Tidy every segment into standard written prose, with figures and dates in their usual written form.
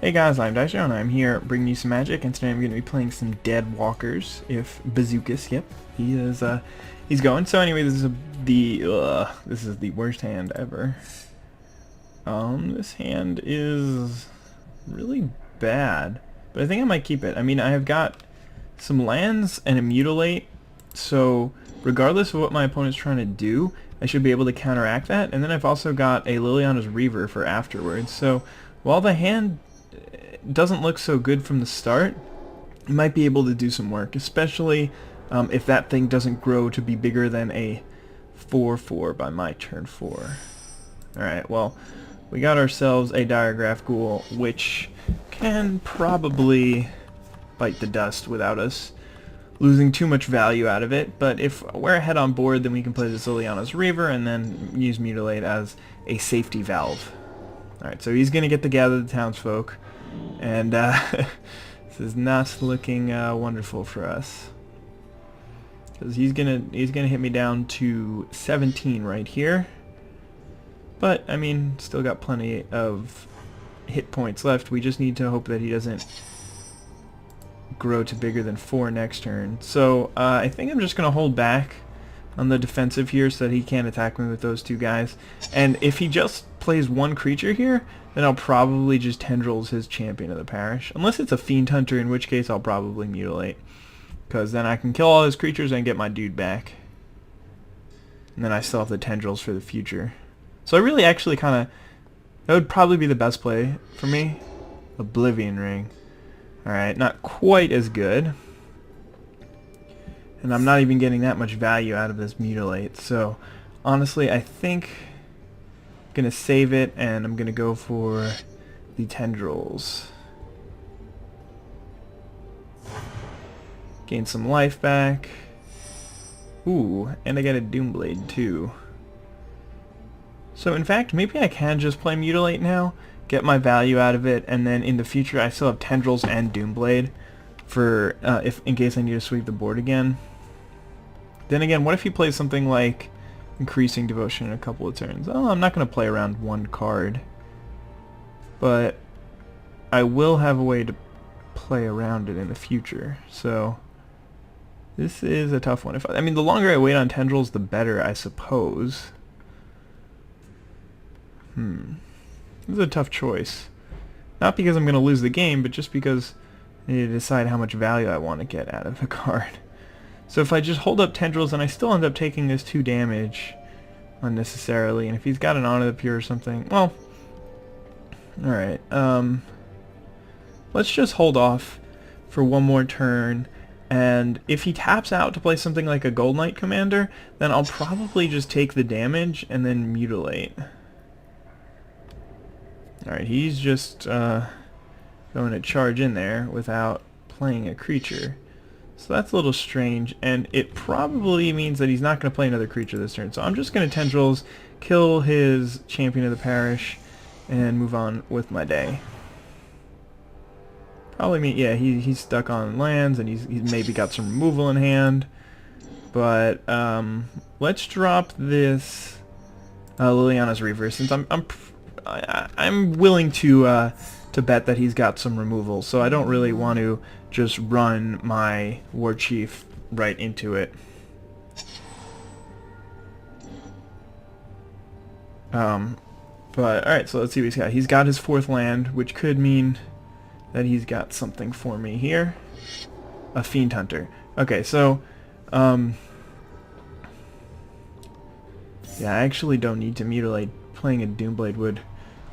Hey guys, I'm Izdaisho and I'm here bringing you some magic, and today I'm going to be playing some Dead Walkers. If Bazookas, yep, he is. He's going. So anyway, this is the worst hand ever. This hand is really bad, but I think I might keep it. I mean, I have got some lands and a mutilate, so regardless of what my opponent's trying to do, I should be able to counteract that. And then I've also got a Liliana's Reaver for afterwards. So while the hand doesn't look so good from the start, you might be able to do some work, especially if that thing doesn't grow to be bigger than a 4/4 by my turn 4. Alright, well, we got ourselves a Diregraph Ghoul, which can probably bite the dust without us losing too much value out of it, but if we're ahead on board, then we can play this Liliana's Reaver and then use Mutilate as a safety valve. Alright, so he's going to get to gather the townsfolk, and this is not looking wonderful for us, because he's gonna hit me down to 17 right here. But I mean, still got plenty of hit points left. We just need to hope that he doesn't grow to bigger than 4 next turn. So I think I'm just gonna hold back on the defensive here so that he can't attack me with those two guys. And if he just plays one creature here, then I'll probably just Tendrils his Champion of the Parish. Unless it's a Fiend Hunter, in which case I'll probably Mutilate, because then I can kill all his creatures and get my dude back. And then I still have the Tendrils for the future. So I really actually kind of... that would probably be the best play for me. Oblivion Ring. Alright, not quite as good. And I'm not even getting that much value out of this Mutilate. So honestly, I think I'm going to save it, and I'm going to go for the Tendrils. Gain some life back. Ooh, and I get a Doomblade too. So in fact, maybe I can just play Mutilate now, get my value out of it, and then in the future I still have Tendrils and Doomblade for if in case I need to sweep the board again. Then again, what if he plays something like Increasing Devotion in a couple of turns? Oh, I'm not going to play around one card, but I will have a way to play around it in the future. So this is a tough one. I mean, the longer I wait on Tendrils, the better, I suppose. This is a tough choice. Not because I'm going to lose the game, but just because I need to decide how much value I want to get out of the card. So if I just hold up Tendrils, and I still end up taking this 2 damage unnecessarily, and if he's got an Honor the Pure or something, well, alright, let's just hold off for one more turn, and if he taps out to play something like a Gold Knight Commander, then I'll probably just take the damage and then Mutilate. Alright, he's just going to charge in there without playing a creature. So that's a little strange, and it probably means that he's not going to play another creature this turn. So I'm just going to Tendrils, kill his Champion of the Parish, and move on with my day. Probably mean, yeah, he's stuck on lands, and he's maybe got some removal in hand. But let's drop this Liliana's Reaver, since I'm willing to bet that he's got some removal, so I don't really want to just run my War Chief right into it. But alright, so let's see what he's got. He's got his 4th land, which could mean that he's got something for me here. A Fiend Hunter. Okay, so yeah, I actually don't need to Mutilate. Playing a Doomblade would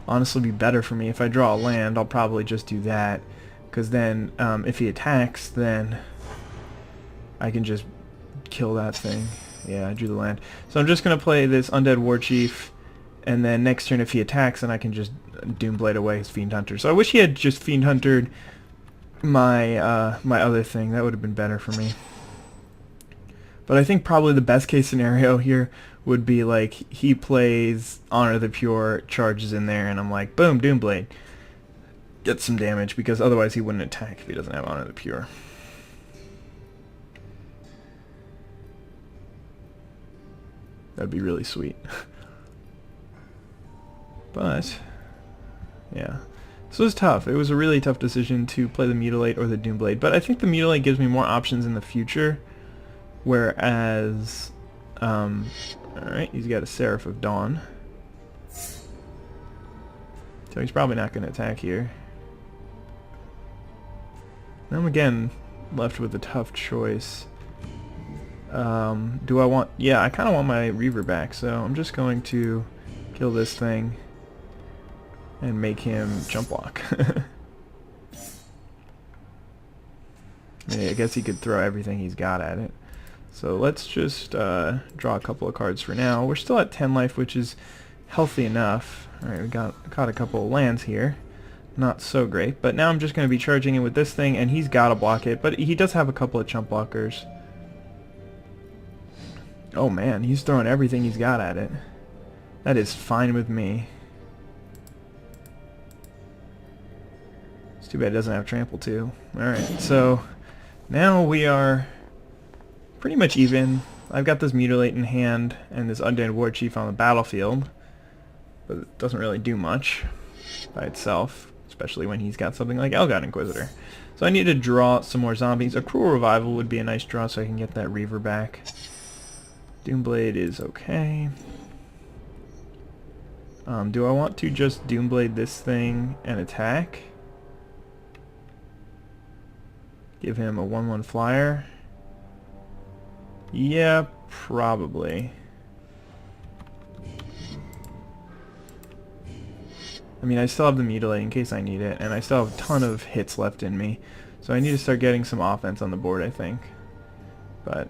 honestly be better for me. If I draw a land, I'll probably just do that, because then if he attacks, then I can just kill that thing. Yeah, I drew the land. So I'm just going to play this Undead War Chief, and then next turn if he attacks, then I can just Doomblade away his Fiend Hunter. So I wish he had just Fiend Huntered my my other thing. That would have been better for me. But I think probably the best case scenario here would be like he plays Honor the Pure, charges in there, and I'm like, boom, Doomblade. Get some damage, because otherwise he wouldn't attack if he doesn't have Honor the Pure. That'd be really sweet. But yeah, This was tough. It was a really tough decision to play the Mutilate or the Doomblade, but I think the Mutilate gives me more options in the future, whereas, alright, he's got a Seraph of Dawn. So he's probably not going to attack here. I'm again left with a tough choice. Do I want... Yeah, I kind of want my Reaver back, so I'm just going to kill this thing and make him jump block. I guess he could throw everything he's got at it. So let's just draw a couple of cards for now. We're still at 10 life, which is healthy enough. Alright, we caught a couple of lands here. Not so great, but now I'm just going to be charging in with this thing, and he's got to block it, but he does have a couple of chump blockers. Oh man, he's throwing everything he's got at it. That is fine with me. It's too bad it doesn't have trample too. Alright, so now we are pretty much even. I've got this Mutilate in hand and this Undead War Chief on the battlefield, but it doesn't really do much by itself, especially when he's got something like Elgod Inquisitor. So I need to draw some more zombies. A Cruel Revival would be a nice draw so I can get that Reaver back. Doomblade is okay. Do I want to just Doomblade this thing and attack? Give him a 1/1 flyer? Yeah, probably. I mean, I still have the Mutilate in case I need it, and I still have a ton of hits left in me. So I need to start getting some offense on the board, I think. But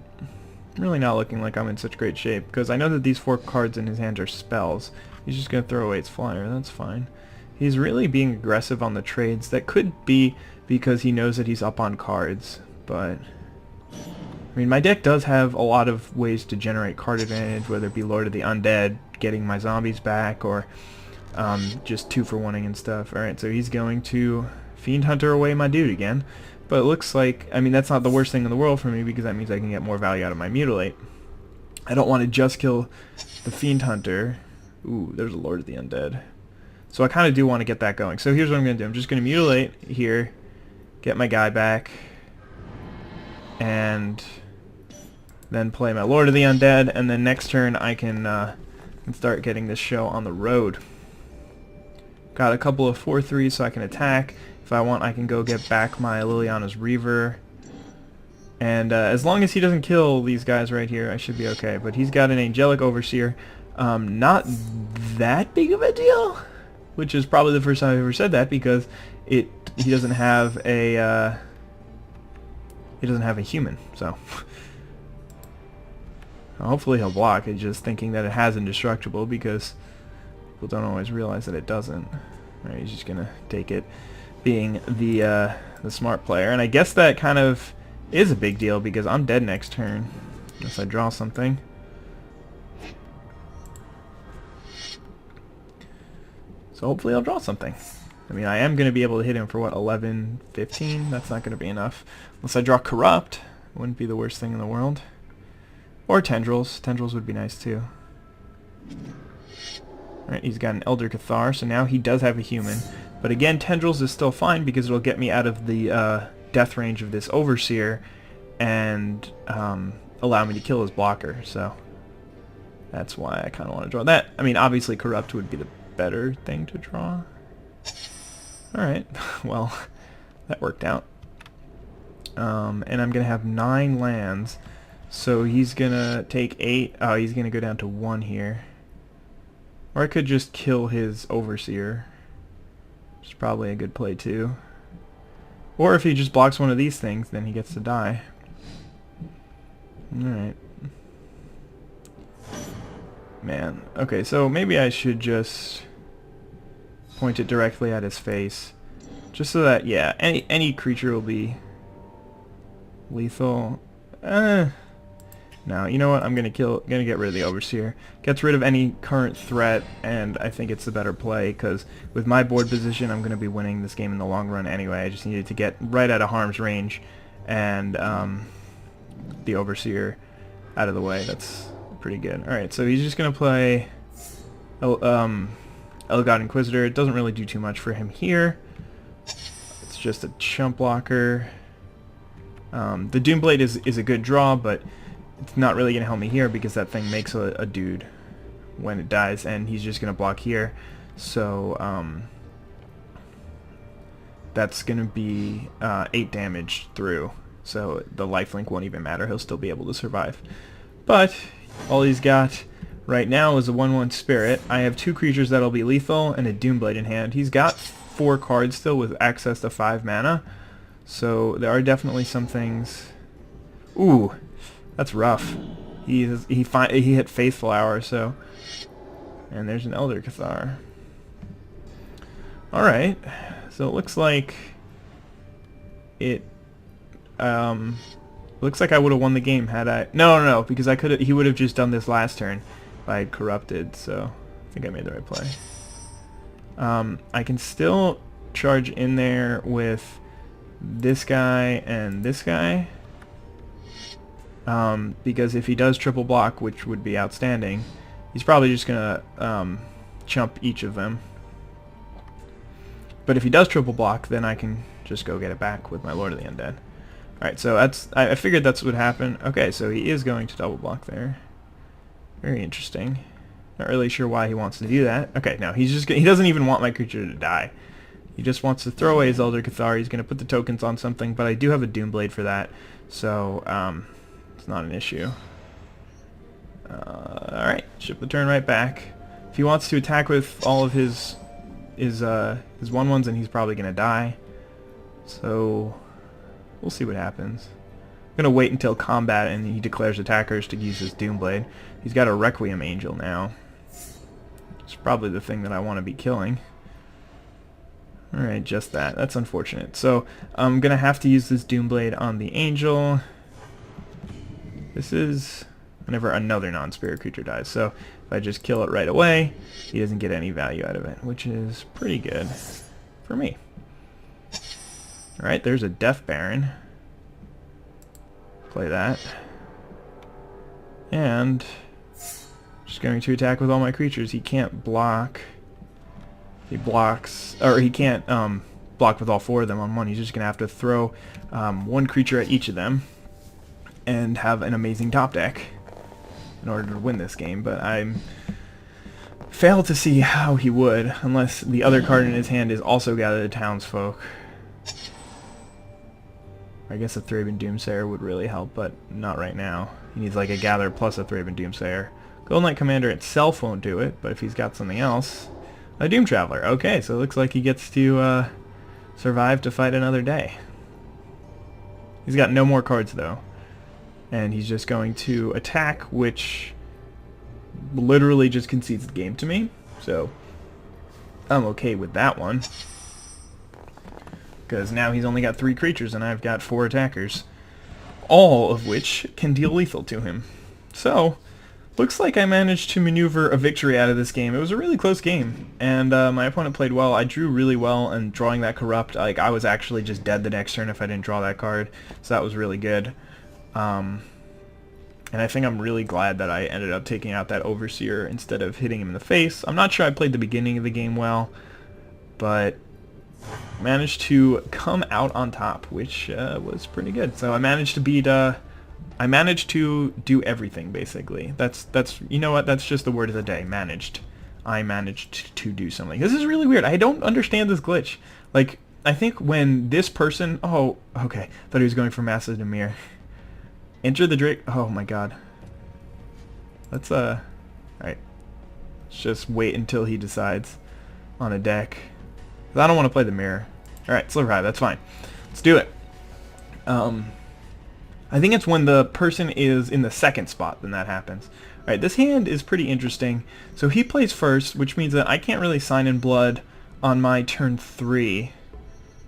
I'm really not looking like I'm in such great shape, because I know that these 4 cards in his hand are spells. He's just going to throw away its flyer, that's fine. He's really being aggressive on the trades. That could be because he knows that he's up on cards, but... I mean, my deck does have a lot of ways to generate card advantage, whether it be Lord of the Undead, getting my zombies back, or just 2-for-1ing and stuff. Alright, so he's going to Fiend Hunter away my dude again. But it looks like, I mean, that's not the worst thing in the world for me, because that means I can get more value out of my Mutilate. I don't want to just kill the Fiend Hunter. Ooh, there's a Lord of the Undead. So I kind of do want to get that going. So here's what I'm going to do. I'm just going to Mutilate here, get my guy back, and then play my Lord of the Undead, and then next turn I can start getting this show on the road. Got a couple of 4/3s so I can attack. If I want, I can go get back my Liliana's Reaver. And as long as he doesn't kill these guys right here, I should be okay. But he's got an Angelic Overseer. Not that big of a deal, which is probably the first time I've ever said that, because he doesn't have a human. So hopefully he'll block. It's just thinking that it has Indestructible, because people don't always realize that it doesn't. Right, he's just gonna take it, being the smart player, and I guess that kind of is a big deal because I'm dead next turn unless I draw something. So hopefully I'll draw something. I mean, I am going to be able to hit him for what, 11, 15? That's not going to be enough. Unless I draw Corrupt, wouldn't be the worst thing in the world. Or Tendrils. Tendrils would be nice too. Alright, he's got an Elder Cathar, so now he does have a human. But again, Tendrils is still fine because it'll get me out of the death range of this Overseer and allow me to kill his blocker. So that's why I kind of want to draw that. I mean, obviously Corrupt would be the better thing to draw. Alright, well, that worked out. And I'm going to have 9 lands. So he's going to take 8. Oh, he's going to go down to 1 here. Or I could just kill his Overseer, which is probably a good play too. Or if he just blocks one of these things, then he gets to die. Alright. Man. Okay, so maybe I should just point it directly at his face. Just so that, yeah, any creature will be lethal. No, you know what? I'm gonna get rid of the Overseer. Gets rid of any current threat, and I think it's the better play, because with my board position, I'm gonna be winning this game in the long run anyway. I just needed to get right out of harm's range, and the Overseer out of the way. That's pretty good. Alright, so he's just gonna play Elgod Inquisitor. It doesn't really do too much for him here. just a chump blocker. The Doom Blade is a good draw, but it's not really going to help me here because that thing makes a dude when it dies, and he's just going to block here. So that's going to be 8 damage through. So the lifelink won't even matter. He'll still be able to survive. But all he's got right now is a 1/1 Spirit. I have 2 creatures that'll be lethal and a Doom Blade in hand. He's got 4 cards still with access to 5 mana. So there are definitely some things. Ooh, that's rough. He hit Faithful Hour, so. And there's an Elder Cathar. All right, so it looks like it. Looks like I would have won the game had I. No, because I could. He would have just done this last turn if I had corrupted. So I think I made the right play. I can still charge in there with this guy and this guy. Because if he does triple block, which would be outstanding, he's probably just gonna chump each of them. But if he does triple block, then I can just go get it back with my Lord of the Undead. Alright, so I figured that's what would happen. Okay, so he is going to double block there. Very interesting. Not really sure why he wants to do that. Okay, no, he doesn't even want my creature to die. He just wants to throw away his Elder Cathar. He's going to put the tokens on something, but I do have a Doom Blade for that, so it's not an issue. Alright, ship the turn right back. If he wants to attack with all of his 1/1s, and he's probably going to die. So we'll see what happens. I'm going to wait until combat and he declares attackers to use his Doom Blade. He's got a Requiem Angel now. It's probably the thing that I want to be killing. Alright, just that. That's unfortunate. So I'm going to have to use this Doom Blade on the Angel. This is whenever another non-spirit creature dies. So if I just kill it right away, he doesn't get any value out of it, which is pretty good for me. Alright, there's a Death Baron. Play that. And just going to attack with all my creatures. He can't block. He blocks, or he can't block with all 4 of them on one. He's just going to have to throw 1 creature at each of them and have an amazing top deck in order to win this game. But I'm failed to see how he would, unless the other card in his hand is also Gather the Townsfolk. I guess a Thraben Doomsayer would really help, but not right now. He needs like a Gather plus a Thraben Doomsayer. Golden Knight Commander itself won't do it, but if he's got something else... A Doom Traveler. Okay, so it looks like he gets to survive to fight another day. He's got no more cards though. And he's just going to attack, which literally just concedes the game to me. So I'm okay with that one. Because now he's only got 3 creatures and I've got 4 attackers. All of which can deal lethal to him. So, looks like I managed to maneuver a victory out of this game. It was a really close game, and my opponent played well. I drew really well, and drawing that Corrupt, like I was actually just dead the next turn if I didn't draw that card, so that was really good. And I think I'm really glad that I ended up taking out that Overseer instead of hitting him in the face. I'm not sure I played the beginning of the game well, but managed to come out on top, which was pretty good. So I managed to beat... I managed to do everything, basically. That's you know what, that's just the word of the day, managed. I managed to do something. This is really weird. I don't understand this glitch. Like, I think when this person... Oh, okay. Thought he was going for Massive Dimir. Enter the Drake... Oh my god. Let's, alright. Let's just wait until he decides on a deck. 'Cause I don't want to play the mirror. Alright, Sliver Hive, that's fine. Let's do it. I think it's when the person is in the second spot then that happens. Alright, this hand is pretty interesting. So he plays first, which means that I can't really sign in blood on my turn 3.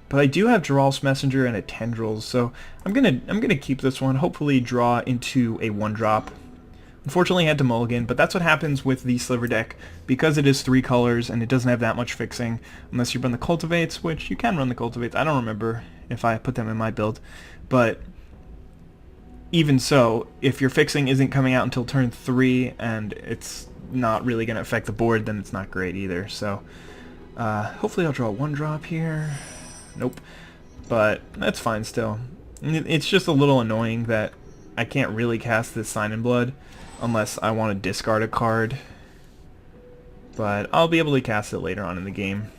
But I do have Geralf's Messenger and a Tendrils, so I'm gonna keep this one, hopefully draw into a 1-drop. Unfortunately I had to mulligan, but that's what happens with the Sliver deck, because it is 3 colors and it doesn't have that much fixing, unless you run the Cultivates, which you can run the Cultivates. I don't remember if I put them in my build, but even so, if your fixing isn't coming out until turn 3 and it's not really going to affect the board, then it's not great either. So hopefully I'll draw a 1-drop here. Nope. but that's fine still. It's just a little annoying that I can't really cast this Sign in Blood unless I want to discard a card, but I'll be able to cast it later on in the game.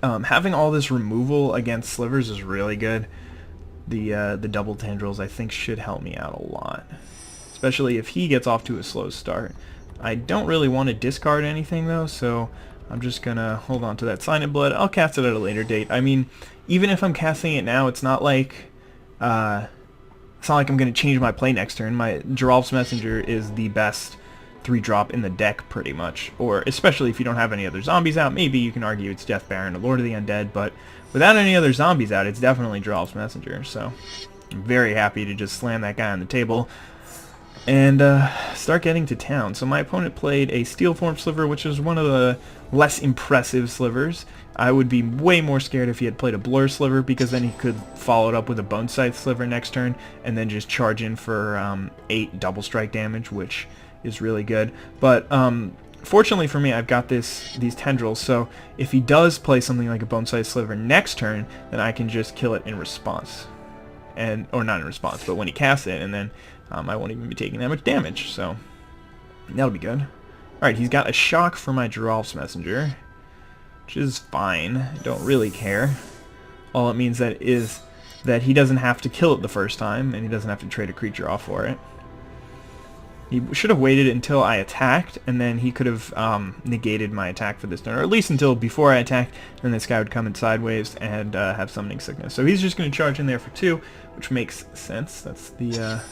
Having all this removal against Slivers is really good. The double tendrils I think should help me out a lot, especially if he gets off to a slow start. I don't really want to discard anything though, so I'm just gonna hold on to that Sign in Blood. I'll cast it at a later date. I mean, even if I'm casting it now, it's not like I'm gonna change my play next turn. My Geralf's Messenger is the best 3-drop in the deck, pretty much. Or especially if you don't have any other zombies out, maybe you can argue it's Death Baron or Lord of the Undead, but without any other zombies out, it's definitely Geralf's Messenger. So I'm very happy to just slam that guy on the table and start getting to town. So my opponent played a Steel Form Sliver, which is one of the less impressive slivers. I would be way more scared if he had played a Blur Sliver, because then he could follow it up with a Bone Scythe Sliver next turn and then just charge in for 8 double strike damage, which is really good. But fortunately for me, I've got these tendrils, so if he does play something like a Bone Scythe Sliver next turn, then I can just kill it in response. Or not in response, but when he casts it, and then I won't even be taking that much damage, so that'll be good. Alright, he's got a shock for my Geralf's Messenger, which is fine. I don't really care. All it means is that he doesn't have to kill it the first time, and he doesn't have to trade a creature off for it. He should have waited until I attacked, and then he could have negated my attack for this turn, or at least until before I attacked, and this guy would come in sideways and have Summoning Sickness. So he's just going to charge in there for 2, which makes sense. That's the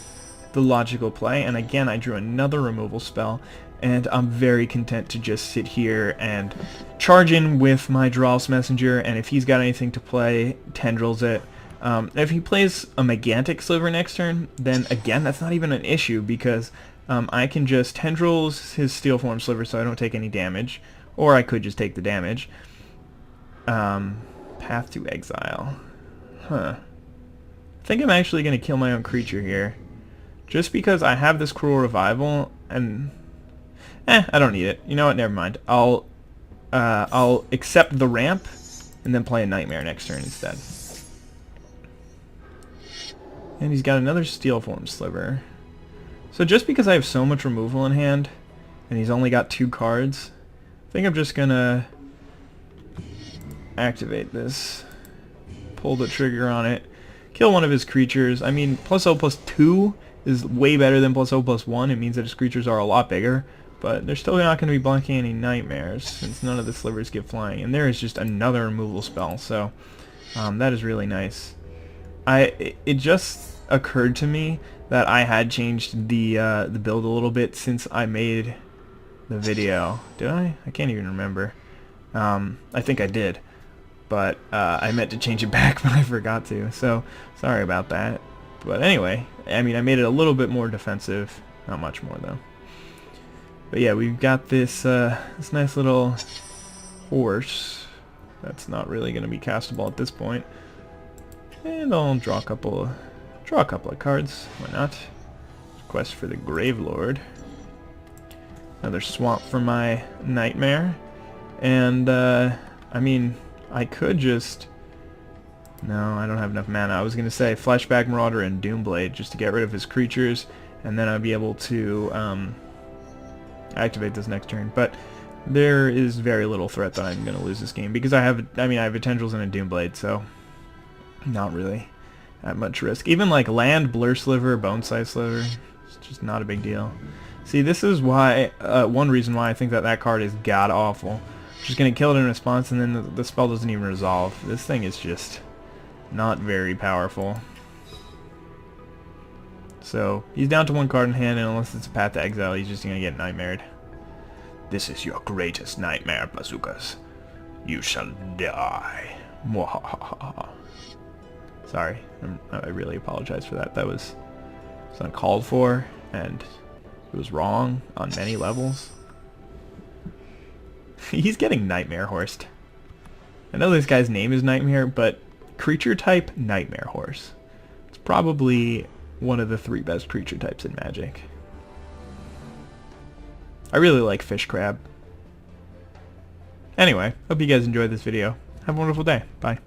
logical play. And again, I drew another removal spell, and I'm very content to just sit here and charge in with my Geralf's Messenger, and if he's got anything to play, tendrils it. If he plays a Megantic Sliver next turn, then again, that's not even an issue, because I can just tendrils his Steel Form Sliver so I don't take any damage, or I could just take the damage. Path to Exile. Huh. I think I'm actually going to kill my own creature here, just because I have this Cruel Revival, and I don't need it. You know what? Never mind. I'll accept the ramp and then play a Nightmare next turn instead. And he's got another Steel Form Sliver. So just because I have so much removal in hand, and he's only got 2 cards, I think I'm just gonna activate this, pull the trigger on it, kill one of his creatures. I mean, +0/+2 is way better than +0/+1. It means that his creatures are a lot bigger, but they're still not going to be blocking any nightmares, since none of the slivers get flying. And there is just another removal spell, so that is really nice. It just occurred to me that I had changed the build a little bit since I made the video. Did I? I can't even remember. I think I did, but I meant to change it back, but I forgot to. So sorry about that. But anyway, I mean, I made it a little bit more defensive. Not much more though. But yeah, we've got this this nice little horse that's not really going to be castable at this point. And I'll draw a couple of cards. Why not? Quest for the Gravelord. Another swamp for my Nightmare. And I mean, I could just... No, I don't have enough mana. I was going to say Flashback Marauder and Doomblade just to get rid of his creatures, and then I'd be able to activate this next turn. But there is very little threat that I'm going to lose this game, because I have a Tendrils and a Doomblade, so not really at much risk. Even like land, Blur Sliver, Bone Scythe Sliver, it's just not a big deal. See, this is why one reason why I think that card is god awful. Just going to kill it in response, and then the spell doesn't even resolve. This thing is just not very powerful. So he's down to 1 card in hand, and unless it's a Path to Exile, he's just going to get nightmared. This is your greatest nightmare, bazookas. You shall die. Mwahaha. Sorry, I really apologize for that. That was uncalled for, and it was wrong on many levels. He's getting Nightmare Horsed. I know this guy's name is Nightmare, but creature type, Nightmare Horse. It's probably one of the 3 best creature types in Magic. I really like Fish Crab. Anyway, hope you guys enjoyed this video. Have a wonderful day. Bye.